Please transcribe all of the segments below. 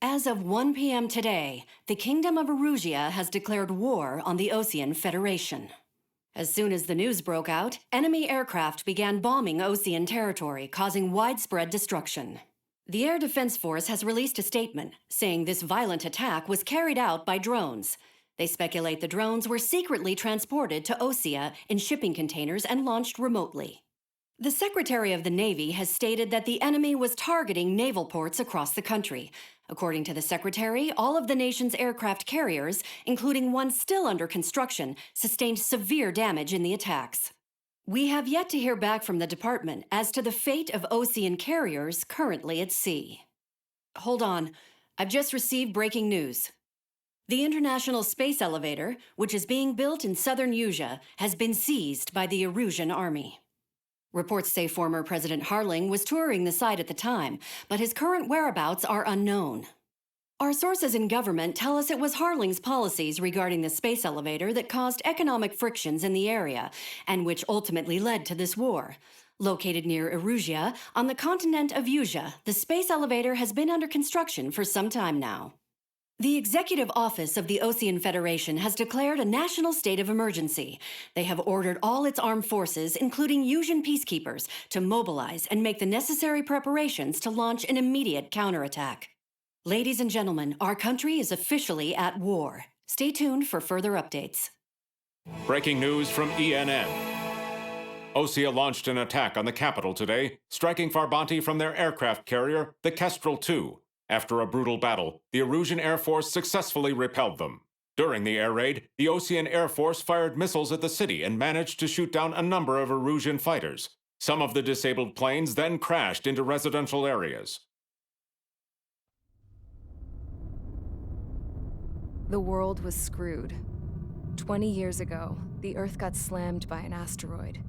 As of 1 p.m. today, the Kingdom of Erusia has declared war on the Osean Federation. As soon as the news broke out, enemy aircraft began bombing Osean territory, causing widespread destruction. The Air Defense Force has released a statement saying this violent attack was carried out by drones. They speculate the drones were secretly transported to Osea in shipping containers and launched remotely. The Secretary of the Navy has stated that the enemy was targeting naval ports across the country. According to the Secretary, all of the nation's aircraft carriers, including one still under construction, sustained severe damage in the attacks. We have yet to hear back from the department as to the fate of Osean carriers currently at sea. Hold on, I've just received breaking news. The International Space Elevator, which is being built in southern Usea, has been seized by the Erusian army. Reports say former President Harling was touring the site at the time, but his current whereabouts are unknown. Our sources in government tell us it was Harling's policies regarding the space elevator that caused economic frictions in the area, and which ultimately led to this war. Located near Erusia, on the continent of Usea, the space elevator has been under construction for some time now. The Executive Office of the Osean Federation has declared a national state of emergency. They have ordered all its armed forces, including Usian peacekeepers, to mobilize and make the necessary preparations to launch an immediate counterattack. Ladies and gentlemen, our country is officially at war. Stay tuned for further updates. Breaking news from ENN. Osea launched an attack on the capital today, striking Farbanti from their aircraft carrier, the Kestrel II. After a brutal battle, the Erusian Air Force successfully repelled them. During the air raid, the Osean Air Force fired missiles at the city and managed to shoot down a number of Erusian fighters. Some of the disabled planes then crashed into residential areas. The world was screwed. 20 years ago, the Earth got slammed by an asteroid.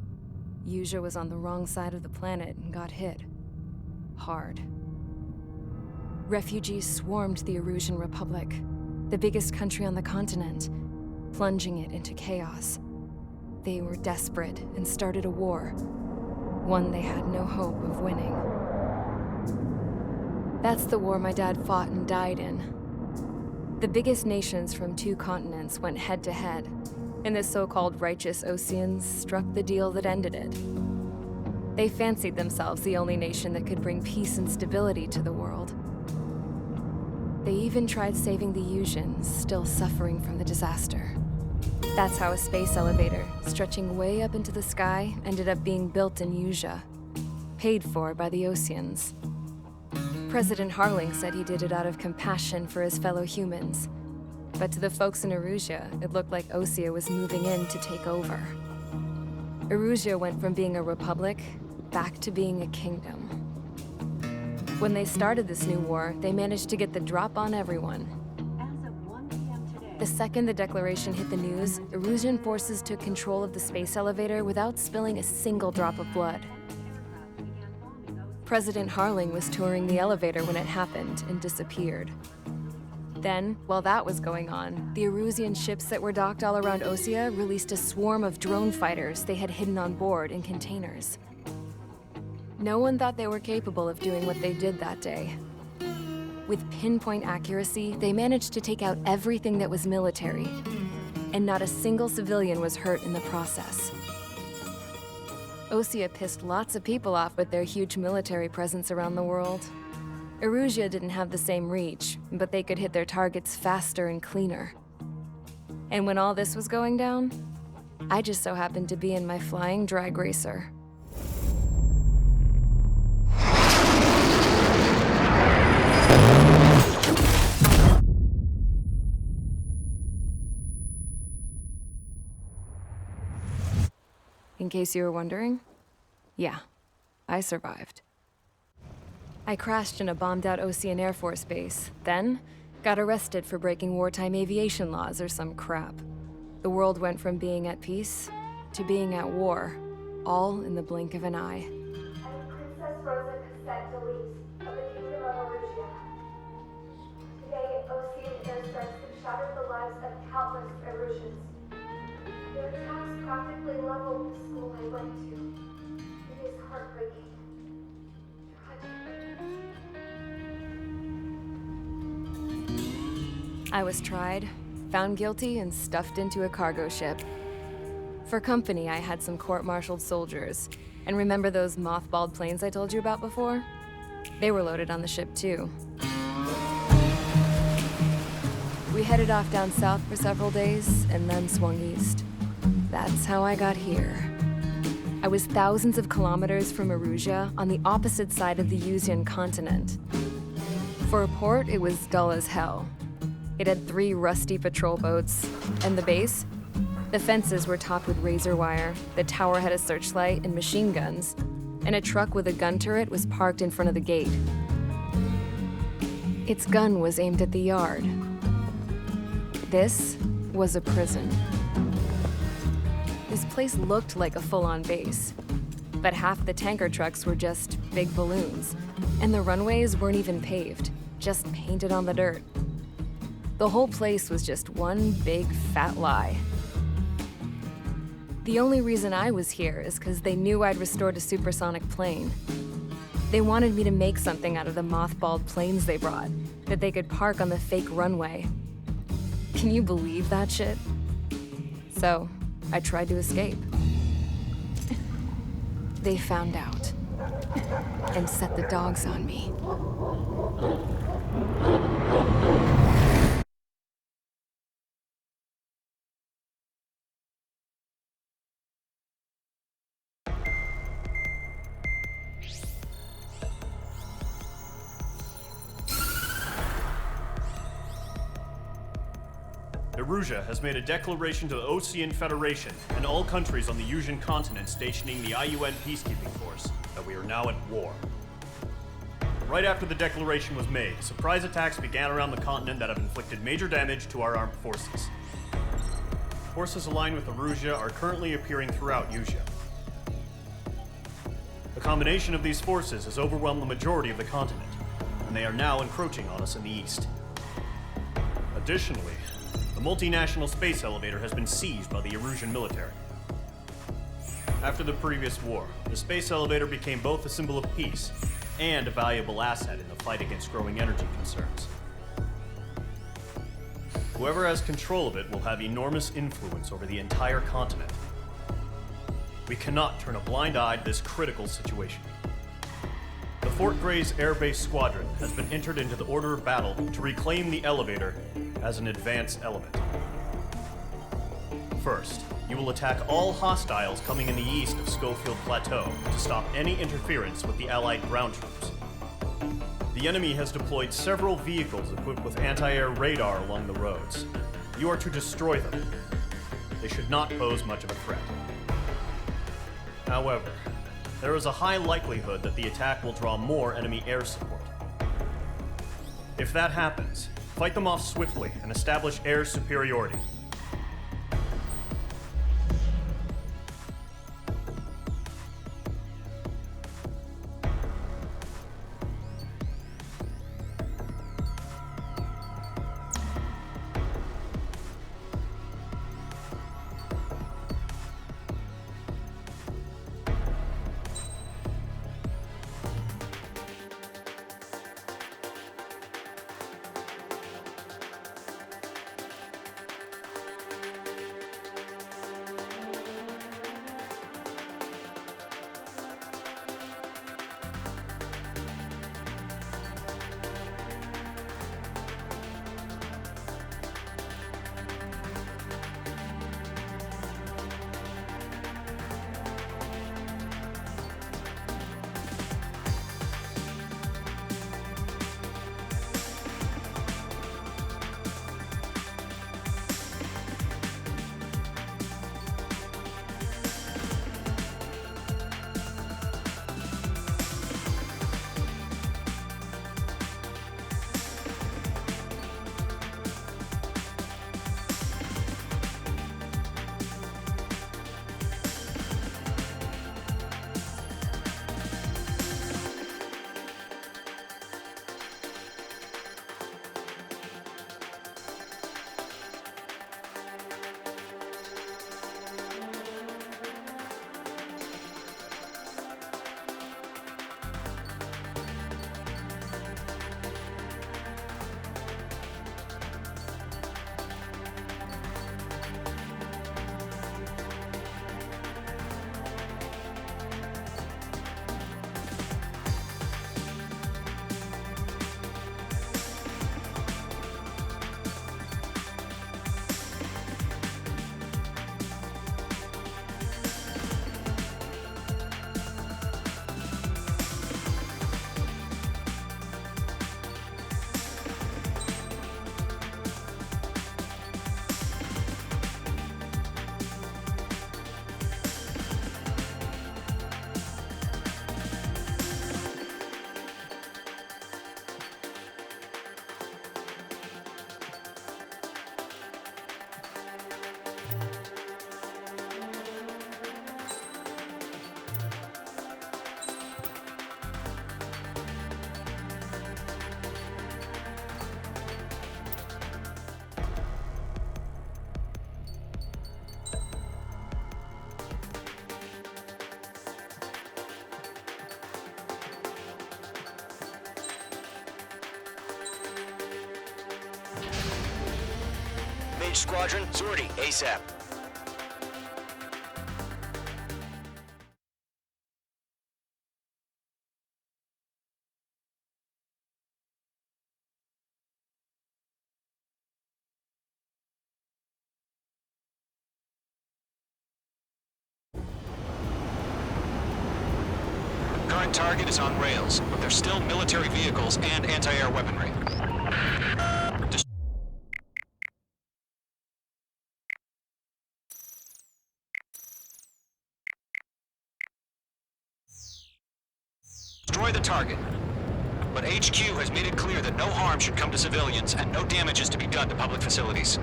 Usea was on the wrong side of the planet and got hit. Hard. Refugees swarmed the Erusian Republic, the biggest country on the continent, plunging it into chaos. They were desperate and started a war, one they had no hope of winning. That's the war my dad fought and died in. The biggest nations from 2 continents went head-to-head, and the so-called righteous Oseans struck the deal that ended it. They fancied themselves the only nation that could bring peace and stability to the world. They even tried saving the Usians, still suffering from the disaster. That's how a space elevator, stretching way up into the sky, ended up being built in Usea, paid for by the Oseans. President Harling said he did it out of compassion for his fellow humans. But to the folks in Erusia, it looked like Osea was moving in to take over. Erusia went from being a republic back to being a kingdom. When they started this new war, they managed to get the drop on everyone. As of 1 p.m. today, The second the declaration hit the news, Erusian forces took control of the space elevator without spilling a single drop of blood. President Harling was touring the elevator when it happened and disappeared. Then, while that was going on, the Erusian ships that were docked all around Osea released a swarm of drone fighters they had hidden on board in containers. No one thought they were capable of doing what they did that day. With pinpoint accuracy, they managed to take out everything that was military, and not a single civilian was hurt in the process. Osea pissed lots of people off with their huge military presence around the world. Erusia didn't have the same reach, but they could hit their targets faster and cleaner. And when all this was going down, I just so happened to be in my flying drag racer. In case you were wondering, yeah, I survived. I crashed in a bombed-out Osean Air Force base, then got arrested for breaking wartime aviation laws or some crap. The world went from being at peace to being at war, all in the blink of an eye. I'm Princess Rosa Cassette Delise of the Kingdom of Erusia. Today, Osean airstrikes have shattered the lives of countless Erusians. Their attacks practically leveled the school I went to. It is heartbreaking. Tragic. I was tried, found guilty, and stuffed into a cargo ship. For company, I had some court-martialed soldiers. And remember those mothballed planes I told you about before? They were loaded on the ship too. We headed off down south for several days, and then swung east. That's how I got here. I was thousands of kilometers from Erusia, on the opposite side of the Yuzian continent. For a port, it was dull as hell. It had 3 rusty patrol boats. And the base? The fences were topped with razor wire, the tower had a searchlight and machine guns, and a truck with a gun turret was parked in front of the gate. Its gun was aimed at the yard. This was a prison. This place looked like a full-on base, but half the tanker trucks were just big balloons, and the runways weren't even paved, just painted on the dirt. The whole place was just one big fat lie. The only reason I was here is because they knew I'd restored a supersonic plane. They wanted me to make something out of the mothballed planes they brought, that they could park on the fake runway. Can you believe that shit? So, I tried to escape. They found out, and set the dogs on me. Erusia has made a declaration to the Osean Federation and all countries on the Yusian continent stationing the IUN peacekeeping force that we are now at war. Right after the declaration was made, surprise attacks began around the continent that have inflicted major damage to our armed forces. Forces aligned with Erusia are currently appearing throughout Yusia. The combination of these forces has overwhelmed the majority of the continent, and they are now encroaching on us in the east. Additionally, the multinational space elevator has been seized by the Erusian military. After the previous war, the space elevator became both a symbol of peace and a valuable asset in the fight against growing energy concerns. Whoever has control of it will have enormous influence over the entire continent. We cannot turn a blind eye to this critical situation. The Fort Gray's Air Base Squadron has been entered into the order of battle to reclaim the elevator as an advanced element. First, you will attack all hostiles coming in the east of Schofield Plateau to stop any interference with the Allied ground troops. The enemy has deployed several vehicles equipped with anti-air radar along the roads. You are to destroy them. They should not pose much of a threat. However, there is a high likelihood that the attack will draw more enemy air support. If that happens, fight them off swiftly and establish air superiority. H Squadron, sortie ASAP. Current target is on rails, but there's still military vehicles and anti-air weaponry. Destroy the target. But HQ has made it clear that no harm should come to civilians and no damage is to be done to public facilities.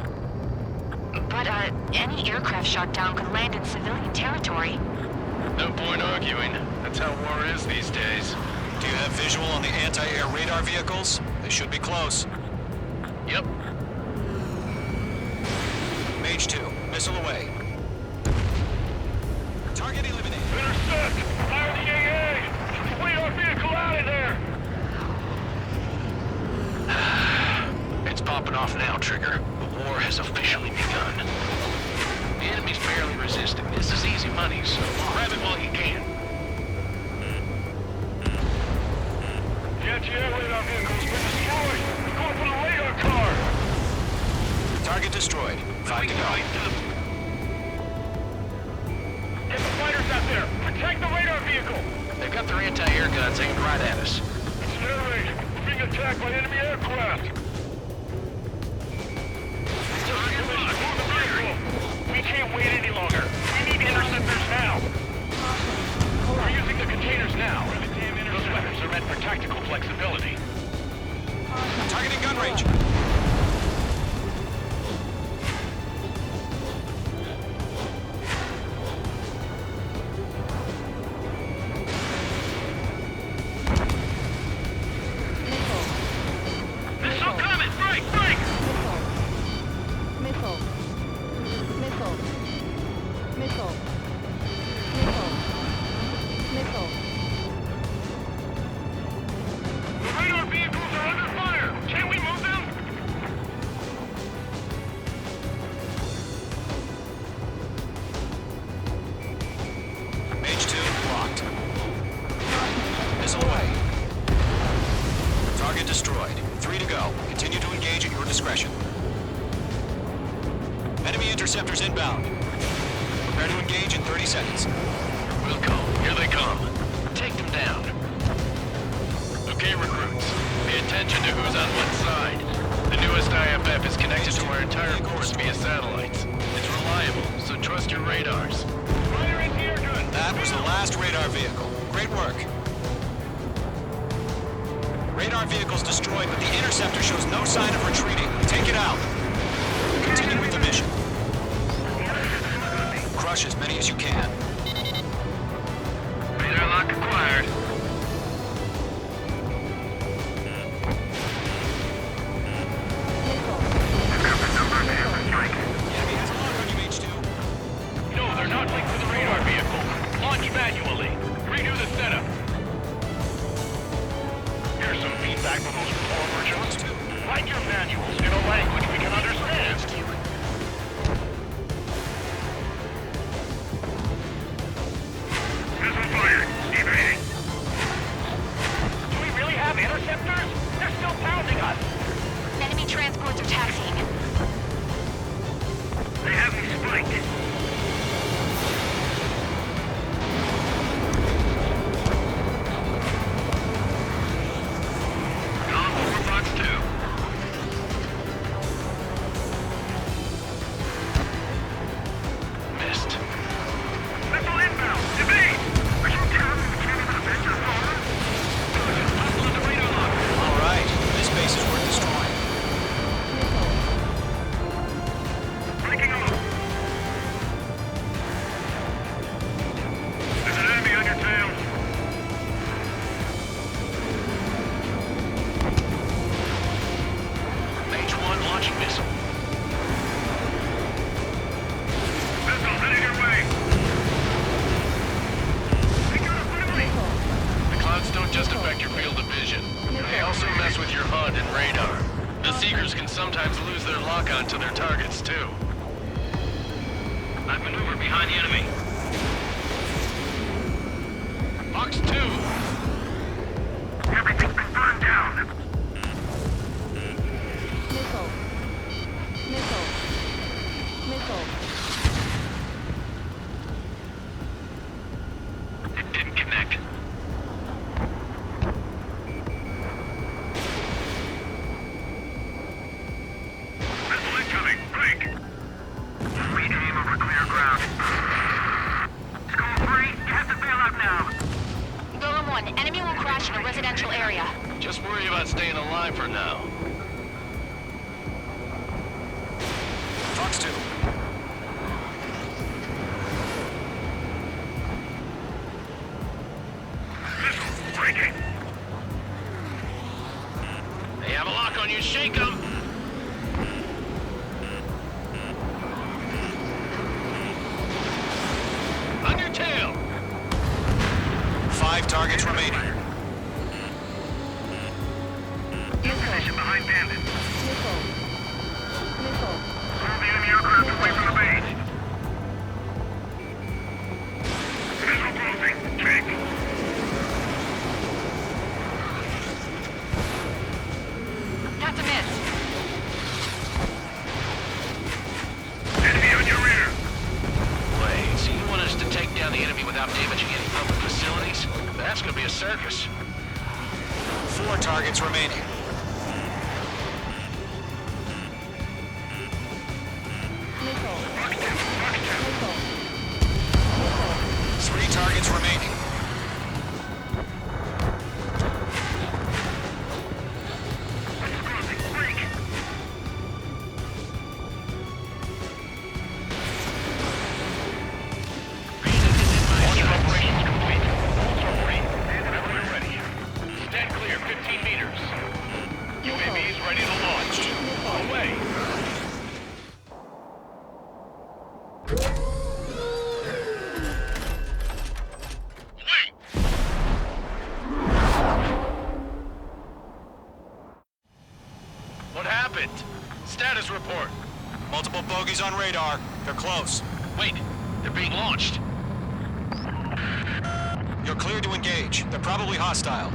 But, any aircraft shot down could land in civilian territory. No point arguing. That's how war is these days. Do you have visual on the anti-air radar vehicles? They should be close. Yep. Mage 2, missile away. Target eliminated. Intercept! Fire the AA! Lead our vehicle out of there! It's popping off now, Trigger. The war has officially begun. The enemy's barely resisting. This is easy money, so grab it while you can. The anti-air radar vehicle's been destroyed! We're going for the radar car! Target destroyed. 5 to go. Get the fighters out there! Protect the radar vehicle! They've got their anti-air guns aimed right at us. It's an air raid! We're being attacked by enemy aircraft! We can't wait any longer. We need interceptors now. We're using the containers now. Those weapons are meant for tactical flexibility. Targeting gun range. Missile coming! Break! Break! Missile. Missile. Missile. Missile. Missile. The radar vehicles are under fire! Can't we move them? Mage 2, blocked. Missile away. Target destroyed. 3 to go. Continue to engage at your discretion. Enemy interceptors inbound. Prepare to engage in 30 seconds. We'll go. Here they come. Take them down. Okay, recruits. Pay attention to who's on what side. The newest IFF is connected to our entire force via satellites. It's reliable, so trust your radars. Fire anti-air gun! That was the last radar vehicle. Great work. Radar vehicle's destroyed, but the interceptor shows no sign of retreating. Take it out. Continue with the mission. Crush as many as you can. Radar lock acquired. Enemy has a lock on you, Mage 2. No, they're not linked to the radar vehicle. Launch manually. Redo the setup. Here's some feedback from those poor merchants. Write your manuals in a language we can understand. Missile fired. Evading. Do we really have interceptors? They're still pounding us. Enemy transports are taxiing. They have me spiked. Gone over box 2. Missed. Missile inbound. Evade. Are you telling me we can't even avenge your father? Hostile on the radar lock. All right. This base is worth destroying. Breaking them up. There's an enemy on your tail. Mage 1 launching missile. Missile heading your way. Take out a friendly. The clouds don't just affect your field of vision. They also mess with your HUD and radar. The Seekers can sometimes lose their lock-on to their targets, too. I've maneuvered behind the enemy. Fox 2! Everything's been burned down! Missile. Missile. Missile. It didn't connect. Missile incoming! Break! Free aim over clear ground. School 3, you have to bail out now. Golem 1, enemy will crash in a residential area. Just worry about staying alive for now. Fox 2. Missile breaking! They have a lock on you, shake them! On your tail! 5 targets remaining. Position behind bandit. Missile. Missile. Pull the enemy aircraft away from the base. Missile closing. Check. That's a miss. Enemy on your rear. Wait, so you want us to take down the enemy without damaging any public facilities? That's gonna be a circus. 4 targets remaining. Missile. Missile. 3 targets remaining. Stand clear, 15 meters. UAVs ready to launch. Away. Wait! What happened? Status report. Multiple bogeys on radar. They're close. Wait, they're being launched. You're cleared to engage. They're probably hostile.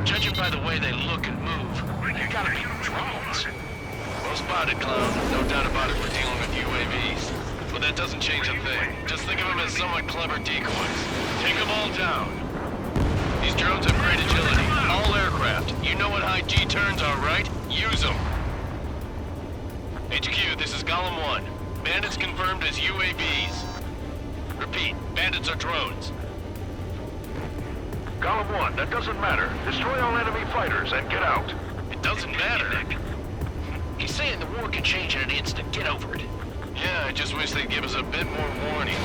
Judging by the way they look and move, they gotta be drones. Well spotted, clown. No doubt about it, we're dealing with UAVs. But that doesn't change a thing. Just think of them as somewhat clever decoys. Take them all down. These drones have great agility. All aircraft. You know what high G turns are, right? Use them. HQ, this is Golem 1. Bandits confirmed as UAVs. Repeat, bandits are drones. Golem 1, that doesn't matter. Destroy all enemy fighters and get out. It doesn't matter. He's saying the war could change in an instant. Get over it. Yeah, I just wish they'd give us a bit more warning.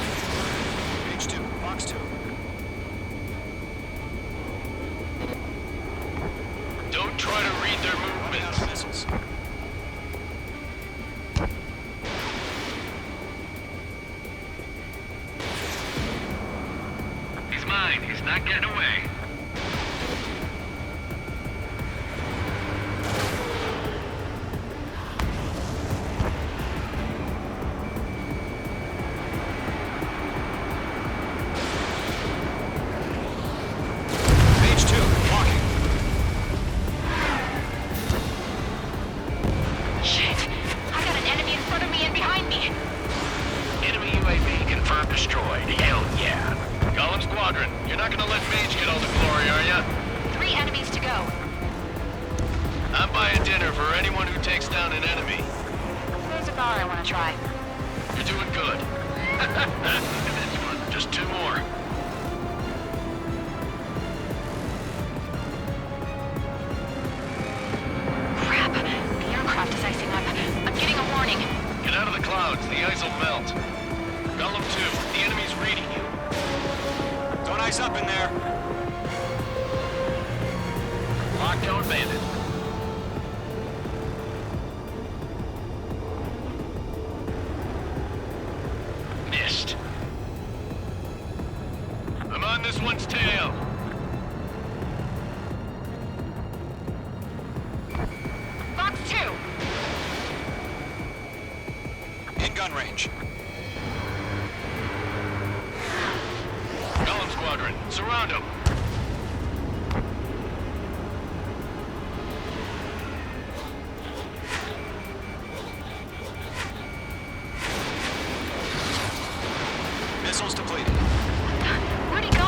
H2, Fox 2. Don't try to read their movements. Missiles. He's mine. He's not getting away. H2, walking. Shit! I got an enemy in front of me and behind me. Enemy UAV confirmed destroyed. Hell yeah. Golem Squadron, you're not gonna let Mage get all the glory, are ya? 3 enemies to go. I'm buying dinner for anyone who takes down an enemy. There's a bar I want to try. You're doing good. Just 2 more. Crap. The aircraft is icing up. I'm getting a warning. Get out of the clouds, the ice will melt. Golem 2, the enemy's reading you. Don't ice up in there. Lockdown bandit. Missed. I'm on this one's tail. Fox 2, range. Golem Squadron, surround them. Missiles depleted. Where'd he go?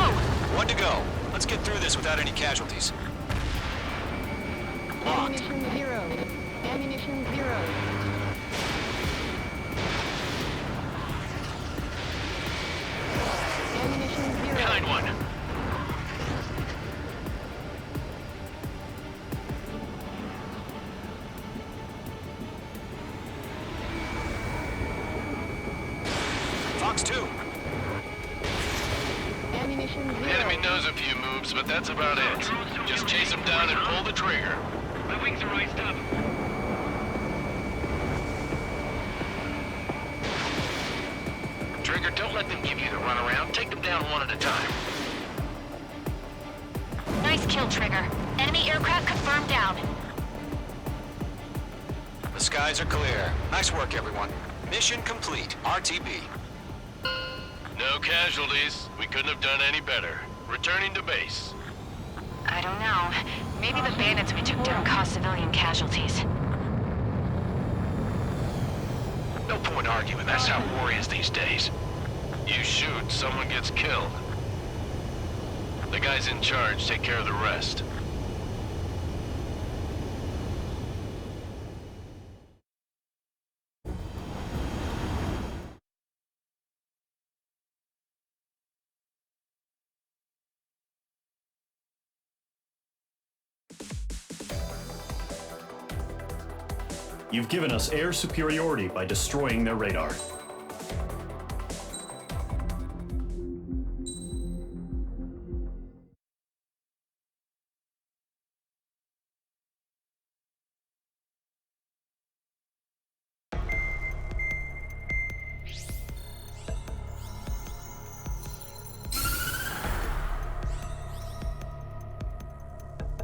One to go. Let's get through this without any casualties. Locked. Ammunition 0. Ammunition 0. Ammunition 0. Behind one. Fox 2. Ammunition 0. The enemy knows a few moves, but that's about it. Just chase them down and pull the trigger. My wings are raised up. Trigger, don't let them give you the runaround. Take them down one at a time. Nice kill, Trigger. Enemy aircraft confirmed down. The skies are clear. Nice work, everyone. Mission complete. RTB. No casualties. We couldn't have done any better. Returning to base. I don't know. Maybe the bandits we took down caused civilian casualties. No point arguing. That's how war is these days. You shoot, someone gets killed. The guys in charge take care of the rest. You've given us air superiority by destroying their radar.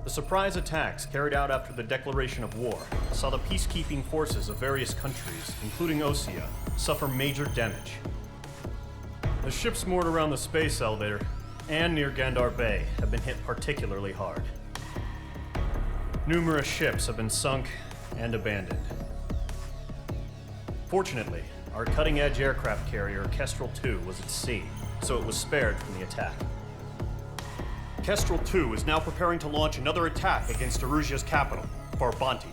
The surprise attacks carried out after the declaration of war saw the peacekeeping forces of various countries, including Osea, suffer major damage. The ships moored around the space elevator and near Gandar Bay have been hit particularly hard. Numerous ships have been sunk and abandoned. Fortunately, our cutting-edge aircraft carrier Kestrel II was at sea, so it was spared from the attack. Kestrel II is now preparing to launch another attack against Erusia's capital, Farbanti.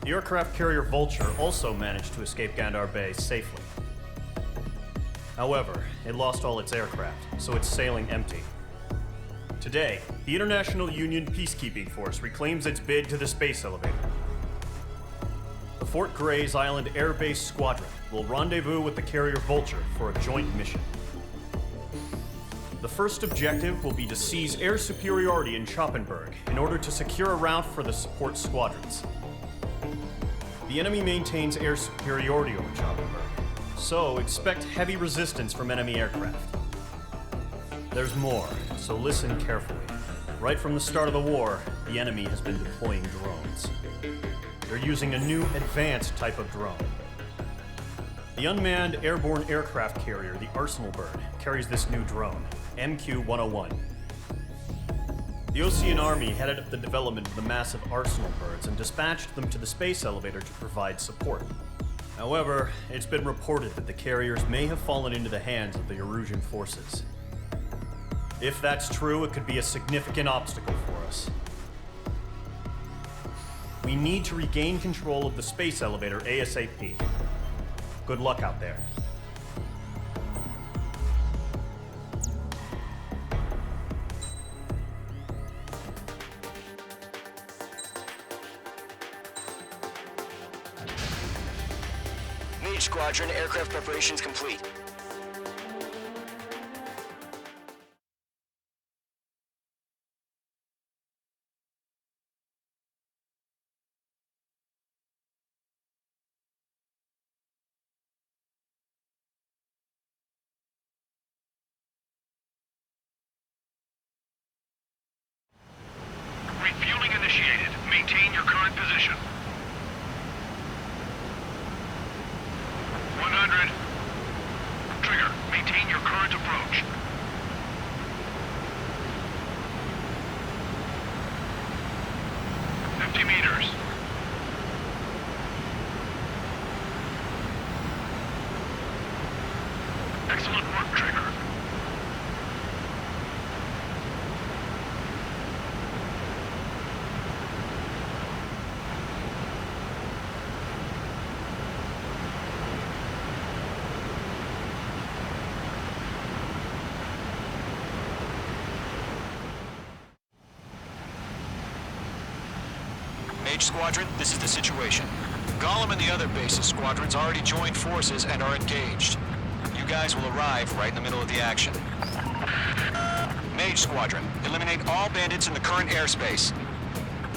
The aircraft carrier Vulture also managed to escape Gandar Bay safely. However, it lost all its aircraft, so it's sailing empty. Today, the International Union Peacekeeping Force reclaims its bid to the space elevator. The Fort Grays Island Air Base Squadron will rendezvous with the carrier Vulture for a joint mission. The first objective will be to seize air superiority in Schoppenberg in order to secure a route for the support squadrons. The enemy maintains air superiority over Schoppenberg, so expect heavy resistance from enemy aircraft. There's more, so listen carefully. Right from the start of the war, the enemy has been deploying drones. They're using a new advanced type of drone. The unmanned airborne aircraft carrier, the Arsenal Bird, carries this new drone, MQ-101. The Osean Army headed up the development of the massive Arsenal Birds and dispatched them to the space elevator to provide support. However, it's been reported that the carriers may have fallen into the hands of the Erusian forces. If that's true, it could be a significant obstacle for us. We need to regain control of the space elevator ASAP. Good luck out there. Mage Squadron, aircraft preparations complete. Refueling initiated. Maintain your current position. 100. Mage Squadron, this is the situation. Golem and the other bases squadrons already joined forces and are engaged. You guys will arrive right in the middle of the action. Mage Squadron, eliminate all bandits in the current airspace.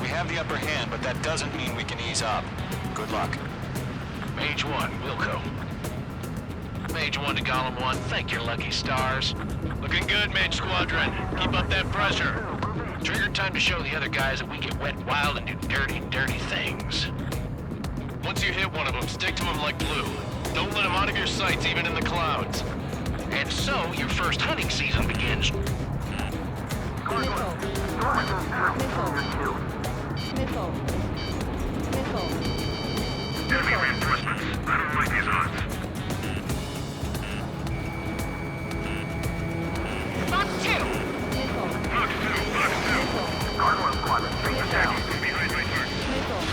We have the upper hand, but that doesn't mean we can ease up. Good luck. Mage 1, Wilco. Mage 1 to Golem 1, thank your lucky stars. Looking good, Mage Squadron. Keep up that pressure. Trigger, time to show the other guys that we get wet wild and do dirty, dirty things. Once you hit one of them, stick to them like glue. Don't let them out of your sights, even in the clouds. And so, your first hunting season begins. Missile. Missile. Missile. Enemy reinforcements. I don't like these odds. Box 2! Missile. Box 2. Gargoyle squadron. Take the tactics behind my turret. Missile.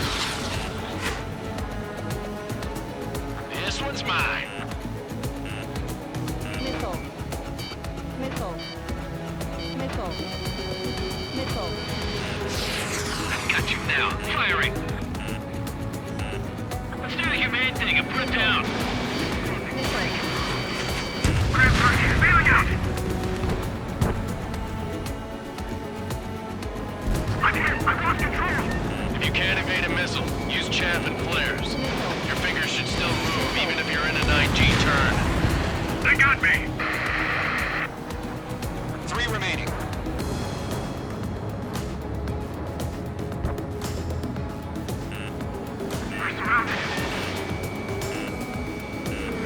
This one's mine. Missile. Missile. Missile. Missile. Got you now. Firing. Let's do the humane thing and put it down. Grab target. Bailing out. I'm hit. I've lost control. If you can't evade a missile, use chaff and flares. Your fingers should still move even if you're in a 9G turn. They got me. 3 remaining. We're surrounded.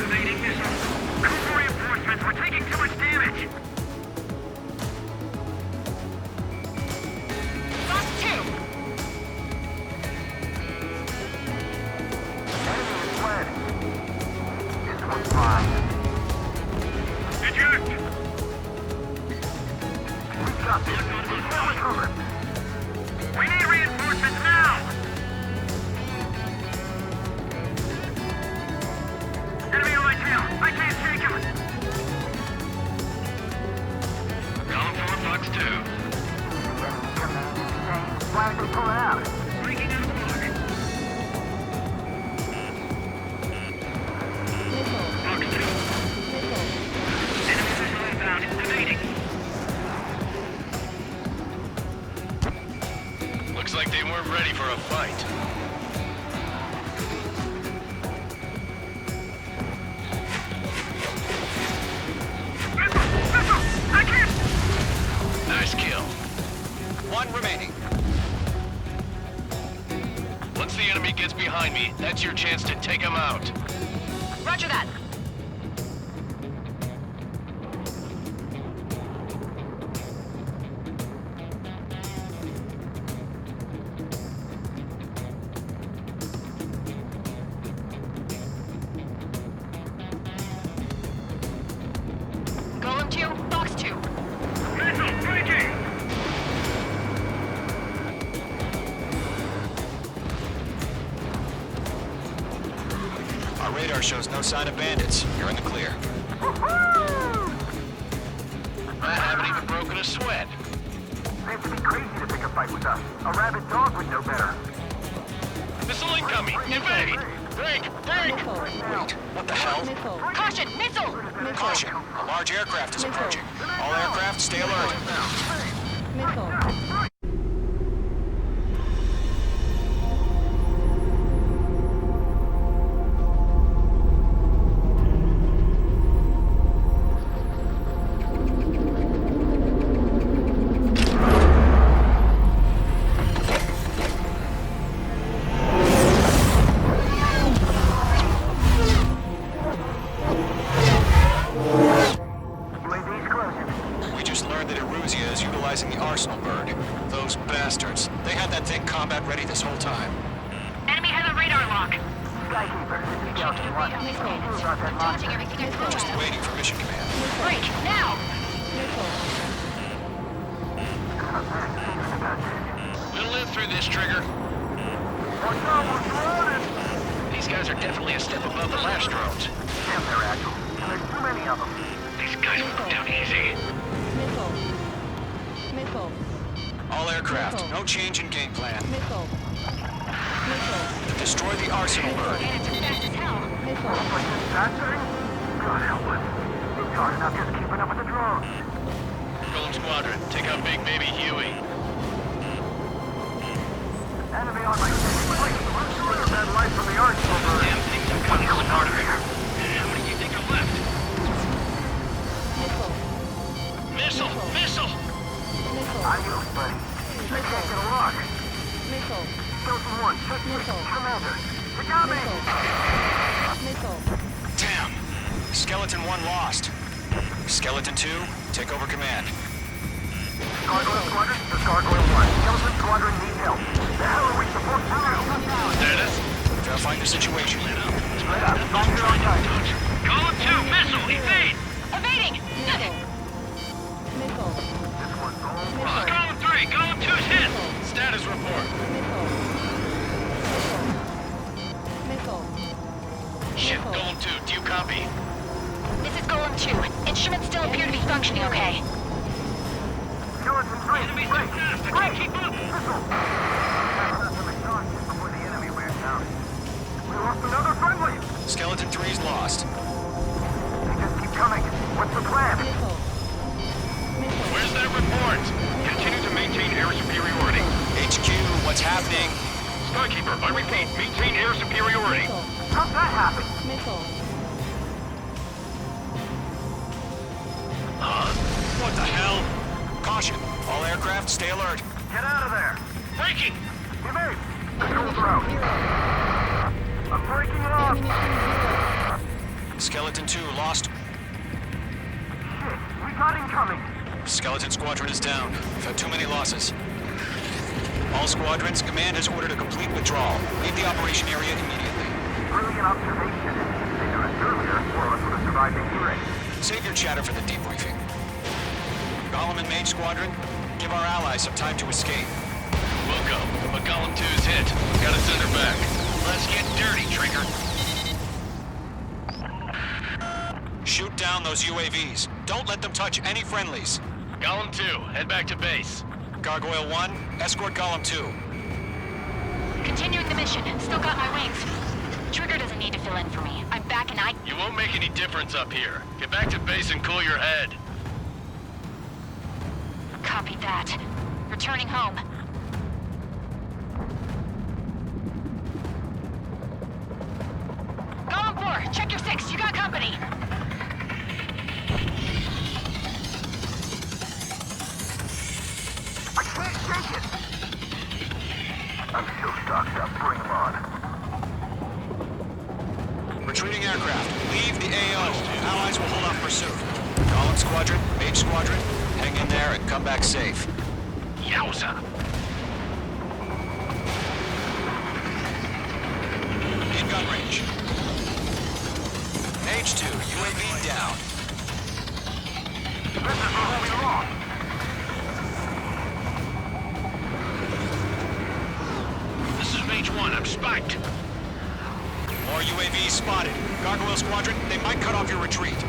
Evading missile. Call for reinforcements. We're taking too much damage. Box 2! Enemy is fled. This one's mine. Eject! We've got this. We're well covered. We need reinforcements now! Enemy on my tail. I can't shake him. Golem 4, Fox 2. Why are they pulling out? Breaking out of the block. Missile. Fox 2. Missile. Enemy missile inbound. Evading. Looks like they weren't ready for a fight. Missile! I can't! Nice kill. 1 remaining. Once the enemy gets behind me, that's your chance to take them out. Roger that. Golem 2, Box 2. Missile! Breaking! Our radar shows no sign of bandits. You're in the clear. I haven't even broken a sweat. They have to be crazy to pick a fight with us. A rabid dog would know better. Missile incoming! Evade! Break! Break! Missile. Wait, what the hell? Missile. Caution! Missile! Missile. Caution! A large aircraft is approaching. All aircraft, stay alert. Missile. UAV's closing. We just learned that Eruzia is utilizing the Arsenal bird. Those bastards. They had that thing combat ready this whole time. Enemy has a radar lock. Skykeeper, Delta 1. About that lock. Dodging everything I throw Just at him. waiting for mission command. Break! Now! We'll live through this, Trigger. What's up? What's running? These guys are definitely a step above the last drones. Damn, they're agile. And there's too many of them. These guys will go down easy. Missile. Missile. All aircraft, no change in game plan. Missile. Destroy the arsenal bird. And it's fast as hell. Missile. God help us. It's hard enough just keeping up with the drones. Golem Squadron, take out Big Baby Huey. Enemy on my station. Wait, let's do a red light from the arsenal bird. Damn things are coming out of here. How many do you think are left? Missile. Missile! Missile! Missile. Adios, buddy. I can't get a lock. Missile. Skeleton 1, check Missile. Commander. You got me! Missile. Damn. Skeleton 1 lost. Skeleton 2, take over command. Gargoyle Squadron, this is Gargoyle 1. Skeleton Squadron needs help. The hell are we supposed to do? Status? Verify the situation. Straight up. Back your own time. Column 2, missile, evade! Evading! Missile. Missile. This one's all Missile. Column 3, Column 2's hit! Status report. Missile. Missile. Shit, Golem 2, do you copy? This is Golem 2. Instruments still appear to be functioning okay. Skeleton 3, enemy's too fast, I can't keep up! Missile! That's some exhaustion before the enemy wears down. We lost another friendly! Skeleton 3's lost. They just keep coming. What's the plan? Missile. Missile. Where's that report? Continue to maintain air superiority. HQ, what's happening? Skykeeper, I repeat, maintain air superiority. Missile. How'd that happen? Missile. What the hell? Caution. All aircraft, stay alert. Get out of there! Breaking! Evade! Controls are out. Zero. I'm breaking it off! Ammunition zero. Skeleton 2 lost. Shit, we got incoming! Skeleton Squadron is down. We've had too many losses. All squadrons, command has ordered a complete withdrawal. Leave the operation area immediately. Brilliant observation. If they done it earlier, more of us would have survived the hearing. Save your chatter for the debriefing. Golem and Mage Squadron, give our allies some time to escape. We'll go, but Golem 2's hit. Gotta send her back. Let's get dirty, Trigger. Shoot down those UAVs. Don't let them touch any friendlies. Golem 2, head back to base. Gargoyle 1, escort Golem 2. Continuing the mission. Still got my wings. Trigger doesn't need to fill in for me. I'm back and I... You won't make any difference up here. Get back to base and cool your head. Copy that. Returning home. Golem 4, check your 6. You got company. I can't shake it! I'm still stocked up. Bring them on. Retreating aircraft, leave the AO. Allies will hold off pursuit. Golem Squadron, Mage Squadron, hang in there and come back safe. Yowza! In gun range. Mage 2, UAV down. This is where we lost. This is Mage 1. I'm spiked. More UAVs spotted. Gargoyle Squadron, they might cut off your retreat.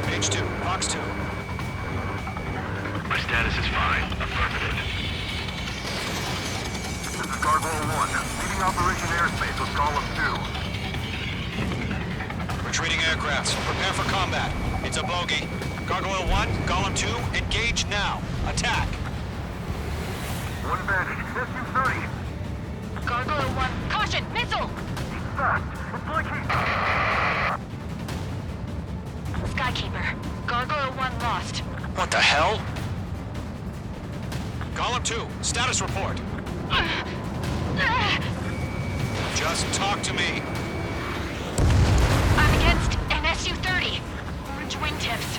Mage 2, Fox 2. My status is fine. Affirmative. This is Gargoyle 1. Leaving Operation Airspace with Golem 2. Retreating aircrafts, prepare for combat. It's a bogey. Gargoyle 1, Golem 2, engage now. Attack. One bandit. SU-30. Gargoyle 1, caution! Missile! Fast. It's like he's... Skykeeper. Gargoyle 1 lost. What the hell? Golem 2, status report. Just talk to me. I'm against an Su-30. Orange wingtips.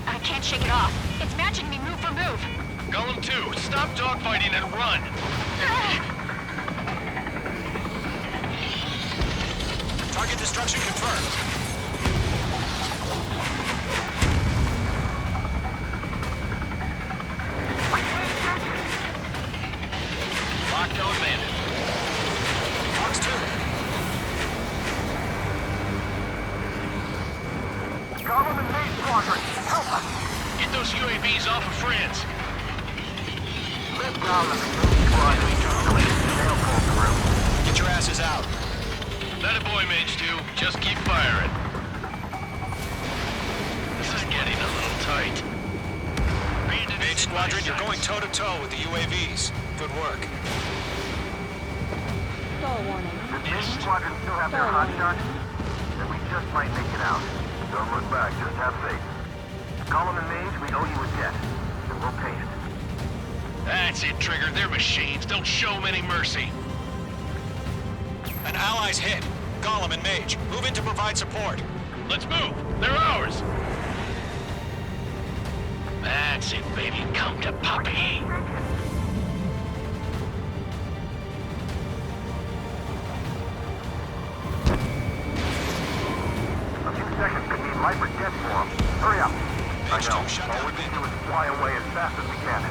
I can't shake it off. It's matching me move for move. Golem 2, stop dogfighting and run. Target destruction confirmed. Lockdown bandit. Fox 2. Golem and Mage Squadron, help us! Get those UAVs off of France. Lift Golem and Mage Squadron. They'll pull through. Get You're going toe-to-toe with the UAVs. Good work. Stall warning. Does Main Squadron still have their hot shot? Then we just might make it out. Don't look back, just have faith. Gollum and Mage, we owe you a debt. And we'll pay it. That's it, Trigger. They're machines. Don't show them any mercy. An ally's hit. Gollum and Mage, move in to provide support. Let's move. They're ours. That's it, baby. Come to Poppy. A few seconds could mean life or death for them. Hurry up. I Mage know. 2, shut All down we can mid. do is fly away as fast as we can.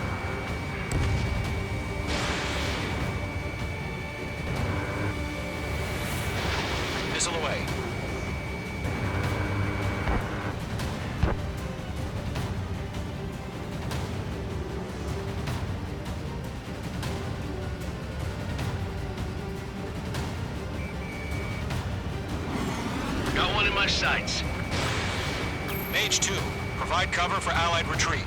Missile away. Got one in my sights. Mage 2, provide cover for Allied retreat.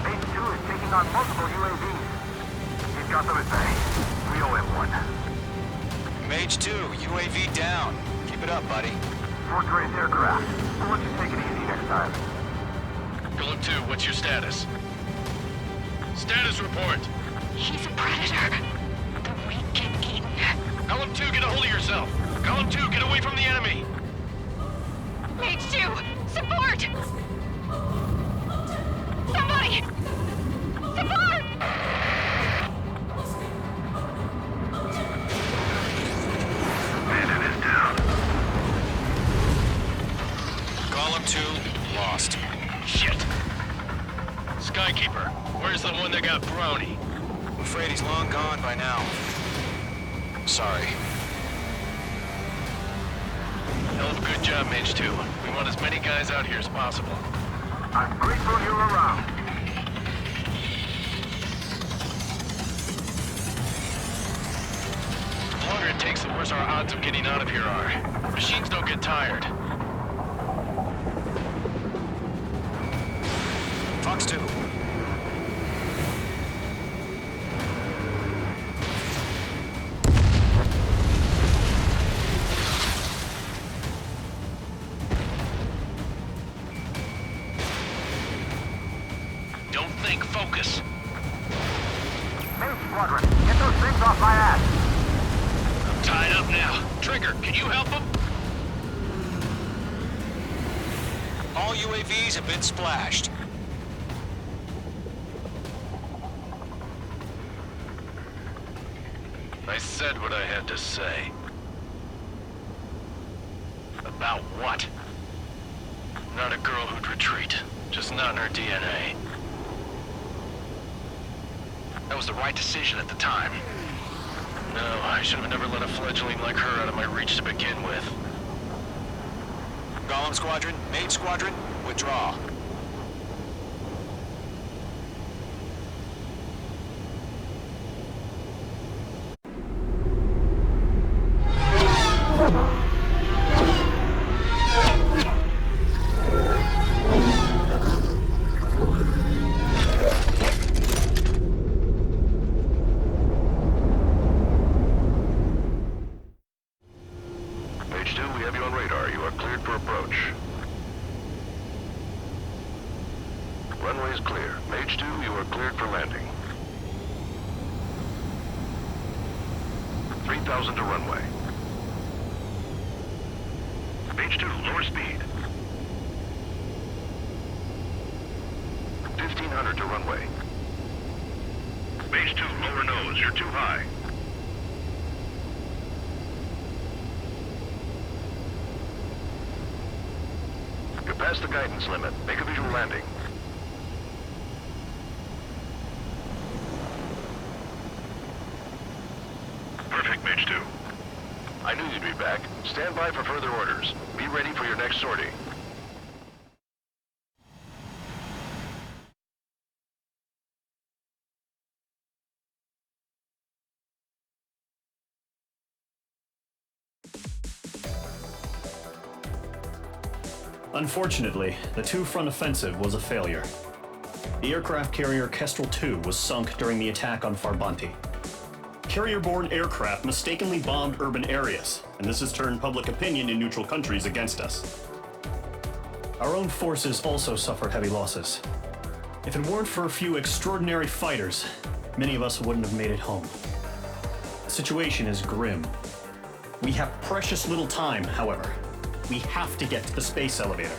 Mage 2 is taking on multiple UAVs. He's got them at bay. We owe him one. Mage 2, UAV down. Keep it up, buddy. Fort Gray's aircraft. We'll let you take it easy next time. Golem 2, what's your status? Status report. He's a predator. The weak get eaten. Golem 2, get a hold of yourself. Golem 2, get away from the enemy. Mage 2, support! Somebody! Support! Bandit is down. Gollum 2, lost. Shit. Skykeeper, where's the one that got Brownie? I'm afraid he's long gone by now. Sorry. Hell of a good job, Mage 2. We want as many guys out here as possible. I'm grateful you're around. The longer it takes, the worse our odds of getting out of here are. Machines don't get tired. Fox 2. Don't think, focus. Main Squadron, get those things off my ass. I'm tied up now. Trigger, can you help him? All UAVs have been splashed. I said what I had to say. About what? Not a girl who'd retreat. Just not in her DNA. That was the right decision at the time. No, I should have never let a fledgling like her out of my reach to begin with. Gollum Squadron, Mage Squadron, withdraw. Mage 2, we have you on radar. You are cleared for approach. Runway is clear. Mage 2, you are cleared for landing. 3,000 to runway. Mage 2, lower speed. 1,500 to runway. Mage 2, lower nose. You're too high. You're past the guidance limit. Make a visual landing. Perfect, Mage 2. I knew you'd be back. Stand by for further orders. Be ready for your next sortie. Unfortunately, the two-front offensive was a failure. The aircraft carrier Kestrel II was sunk during the attack on Farbanti. Carrier-borne aircraft mistakenly bombed urban areas, and this has turned public opinion in neutral countries against us. Our own forces also suffered heavy losses. If it weren't for a few extraordinary fighters, many of us wouldn't have made it home. The situation is grim. We have precious little time, however. We have to get to the space elevator.